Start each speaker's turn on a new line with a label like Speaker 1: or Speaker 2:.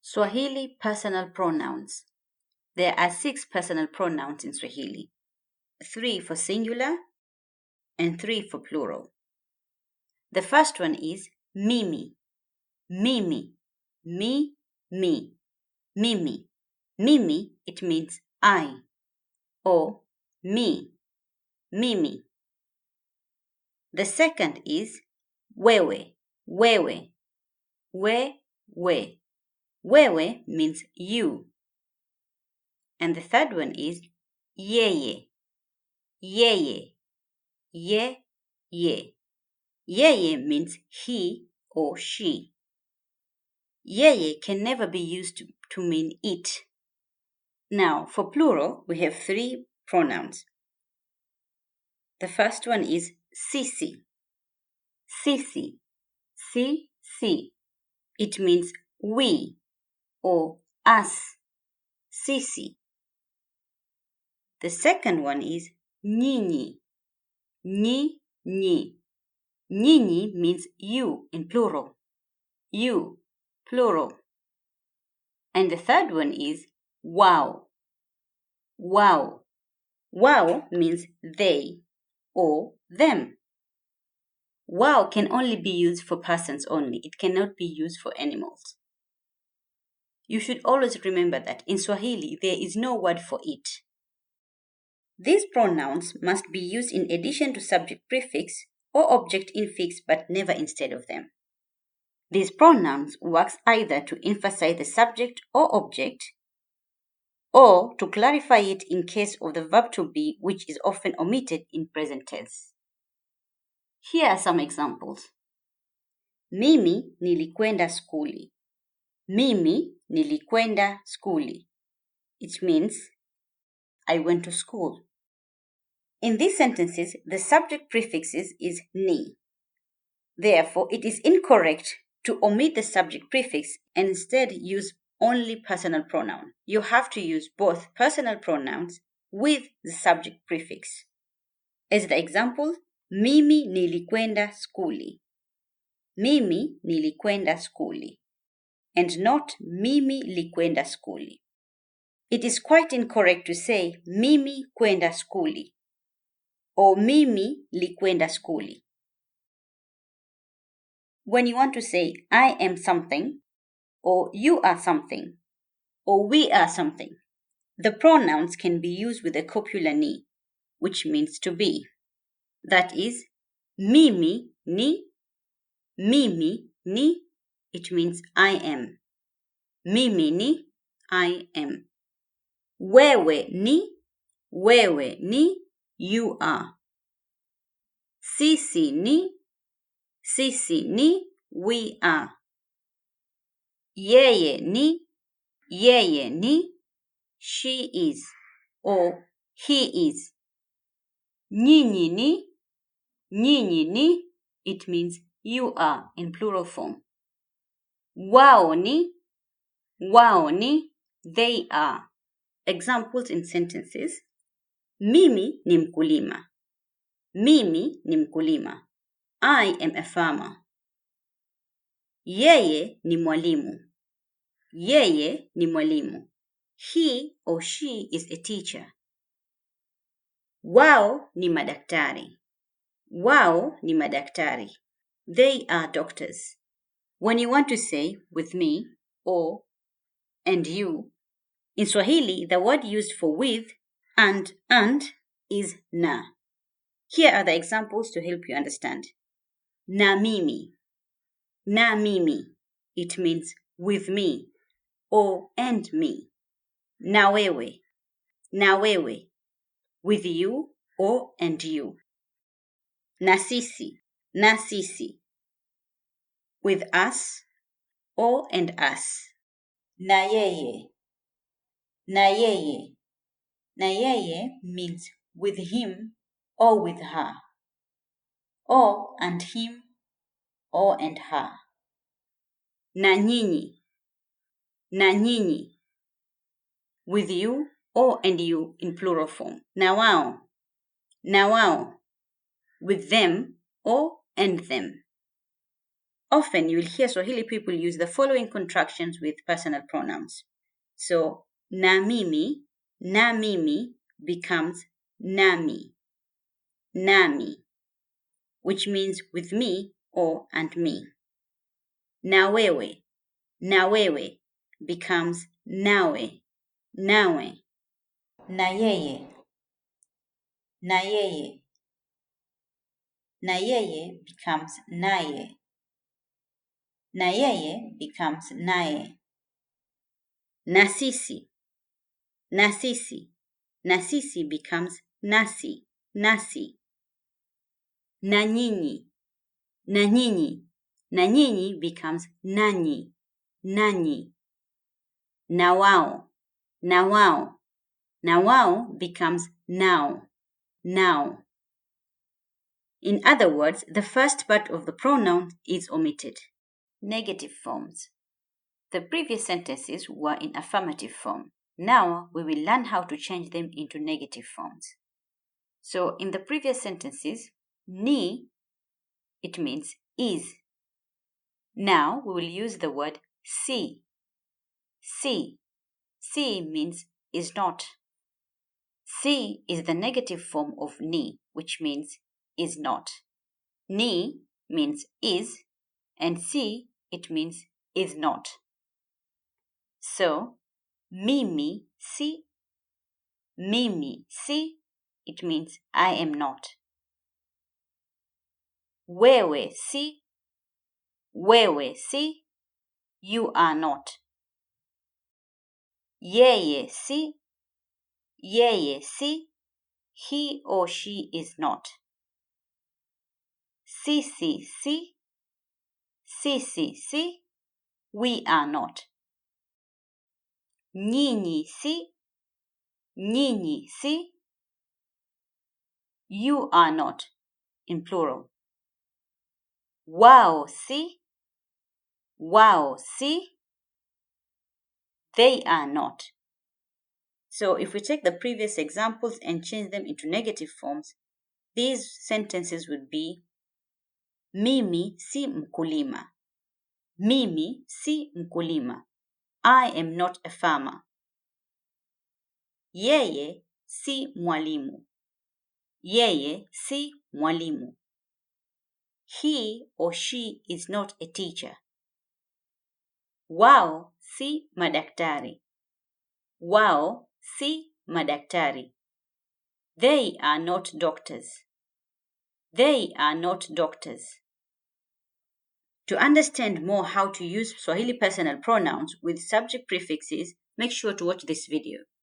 Speaker 1: Swahili personal pronouns. There are 6 personal pronouns in Swahili, 3 for singular and 3 for plural. The first one is mimi, mimi, me, me, mimi. Mimi, it means I, or me, mimi. The second is wewe, wewe, we. Wewe means you. And the third one is yeye, yeye, ye. Yeye means he or she. Yeye can never be used to mean it. Now, for plural, we have 3 pronouns. The first one is sisi, sisi, si. It means we or us, sisi. The second one is nyinyi, nyinyi. Nyinyi means you in plural, you, plural. And the third one is wao, wao. Wao means they or them. Wao can only be used for persons only. It cannot be used for animals. You should always remember that in Swahili there is no word for it. These pronouns must be used in addition to subject prefix or object infix, but never instead of them. These pronouns works either to emphasize the subject or object, or to clarify it in case of the verb to be, which is often omitted in present tense. Here are some examples. Mimi nilikwenda skuli. Mimi nilikwenda skuli. It means I went to school. In these sentences, the subject prefixes is ni. Therefore, it is incorrect to omit the subject prefix and instead use only personal pronoun. You have to use both personal pronouns with the subject prefix. As the example, mimi nilikwenda skuli. Mimi nilikwenda skuli. And not mimi likwenda skuli. It is quite incorrect to say mimi kwenda skuli or mimi likwenda skuli. When you want to say I am something, or you are something, or we are something, the pronouns can be used with the copula ni, which means to be. That is, mimi ni, it means I am. Mimi ni, I am. Wewe ni, you are. Sisi ni, we are. Yeye ni, she is or he is. Nyinyi ni, it means you are in plural form. Wao ni, they are. Examples in sentences. Mimi ni mkulima. Mimi ni mkulima. I am a farmer. Yeye ni mwalimu. Yeye ni mwalimu. He or she is a teacher. Wao ni madaktari. Wao ni madaktari. They are doctors. When you want to say with me or and you, in Swahili, the word used for with and is na. Here are the examples to help you understand. Na mimi. Na mimi. It means with me or and me. Na wewe. Na wewe. With you or and you. Na sisi. Na sisi. With us or and us. Na yeye. Na yeye. Na yeye means with him or with her. Or and him or and her. Na nyinyi. Na nyinyi. With you or and you in plural form. Na wao. Na wao. With them or and them. Often you will hear Swahili people use the following contractions with personal pronouns. So, na mimi becomes nami, nami, which means with me or and me. Na wewe becomes nawe, nawe. Na yeye becomes naye, na yeye becomes naye. Na sisi becomes nasi, nasi. Na nyinyi becomes nanyi, nanyi. Na wao becomes now, now. In other words, the first part of the pronoun is omitted. Negative forms. The previous sentences were in affirmative form. Now we will learn how to change them into negative forms. So in the previous sentences, ni, it means is. Now we will use the word si. Si means is not. Si is the negative form of ni, which means is not. Ni means is, and si, it means is not. So, mimi si, it means I am not. Wewe si, you are not. Yeye si, he or she is not. Sisi si, we are not. Nyinyi si, you are not, in plural. Wao si, they are not. So if we take the previous examples and change them into negative forms, these sentences would be mimi si mkulima. Mimi si mkulima. I am not a farmer. Yeye si mwalimu. Yeye si mwalimu. He or she is not a teacher. Wao si madaktari. Wao si madaktari. They are not doctors. They are not doctors. To understand more how to use Swahili personal pronouns with subject prefixes, make sure to watch this video.